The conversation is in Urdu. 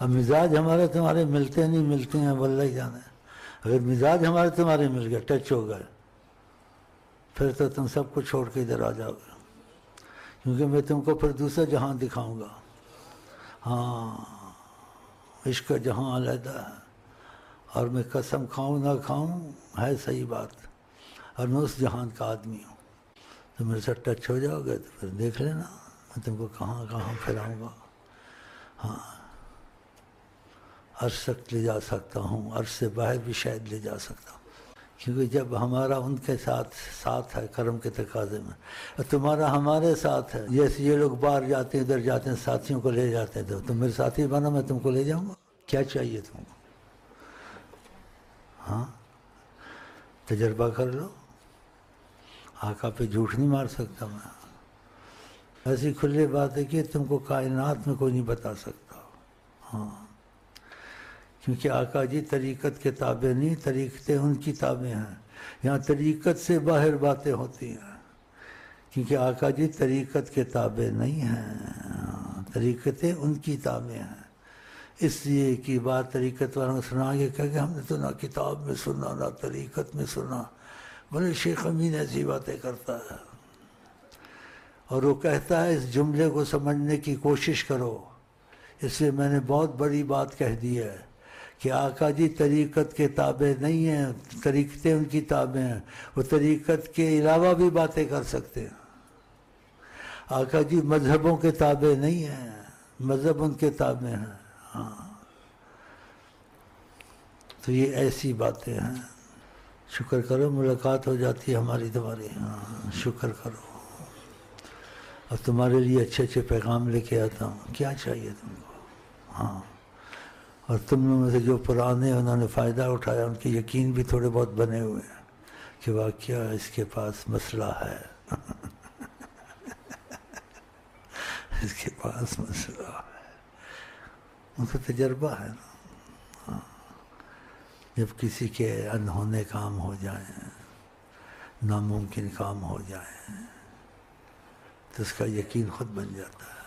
اب مزاج ہمارے تمہارے ملتے نہیں ملتے ہیں واللہ ہی جانے. اگر مزاج ہمارے تمہارے مل گئے، ٹچ ہو گئے، پھر تو تم سب کو چھوڑ کے ادھر آ جاؤ گے، کیونکہ میں تم کو پھر دوسرا جہاں دکھاؤں گا. ہاں، عشق کا جہاں علیحدہ ہے، اور میں قسم کھاؤں نہ کھاؤں ہے صحیح بات، اور میں اس جہان کا آدمی ہوں. تو میرے ساتھ ٹچ ہو جاؤ گے تو پھر دیکھ لینا میں تم کو کہاں کہاں پھیلاؤں گا. ہاں، عرش تک لے جا سکتا ہوں، عرش سے باہر بھی شاید لے جا سکتا ہوں، کیونکہ جب ہمارا ان کے ساتھ ہے کرم کے تقاضے میں، اور تمہارا ہمارے ساتھ ہے. جیسے یہ لوگ باہر جاتے ہیں ادھر جاتے ہیں ساتھیوں کو لے جاتے ہیں، تو تم میرے ساتھی بنا، میں تم کو لے جاؤں گا. کیا چاہیے تم کو؟ ہاں، تجربہ کر لو. آقا پہ جھوٹ نہیں مار سکتا میں. ایسی کھلی بات ہے کہ تم کو کائنات میں کوئی نہیں بتا سکتا. ہاں، کیونکہ آقا جی طریقت کے تابع نہیں، طریقتیں ان کی تابع ہیں. یہاں طریقت سے باہر باتیں ہوتی ہیں، کیونکہ آقا جی طریقت کے تابع نہیں ہیں، طریقتیں ان کی تابع ہیں. اس لیے کی بات طریقت والوں نے سنا کہ ہم نے تو نہ کتاب میں سنا نہ طریقت میں سنا. بولے شیخ امین ایسی باتیں کرتا ہے، اور وہ کہتا ہے اس جملے کو سمجھنے کی کوشش کرو. اس لیے میں نے بہت بڑی بات کہہ دی ہے کہ آقا جی طریقت کے تابع نہیں ہیں، طریقتیں ان کی تابع ہیں. وہ طریقت کے علاوہ بھی باتیں کر سکتے ہیں. آقا جی مذہبوں کے تابع نہیں ہیں، مذہب ان کے تابع ہیں. ہاں، تو یہ ایسی باتیں ہیں. شکر کرو ملاقات ہو جاتی ہے ہماری تمہاری. ہاں، شکر کرو. اور تمہارے لیے اچھے اچھے پیغام لے کے آتا ہوں. کیا چاہیے تم کو؟ ہاں، اور تم لوگوں میں سے جو پرانے انہوں نے فائدہ اٹھایا، ان کے یقین بھی تھوڑے بہت بنے ہوئے ہیں کہ واقعہ اس کے پاس مسئلہ ہے. اس کے پاس مسئلہ ہے. ان کا تجربہ ہے نا. ہاں، جب کسی کے انہونے کام ہو جائیں، ناممکن کام ہو جائیں، تو اس کا یقین خود بن جاتا ہے.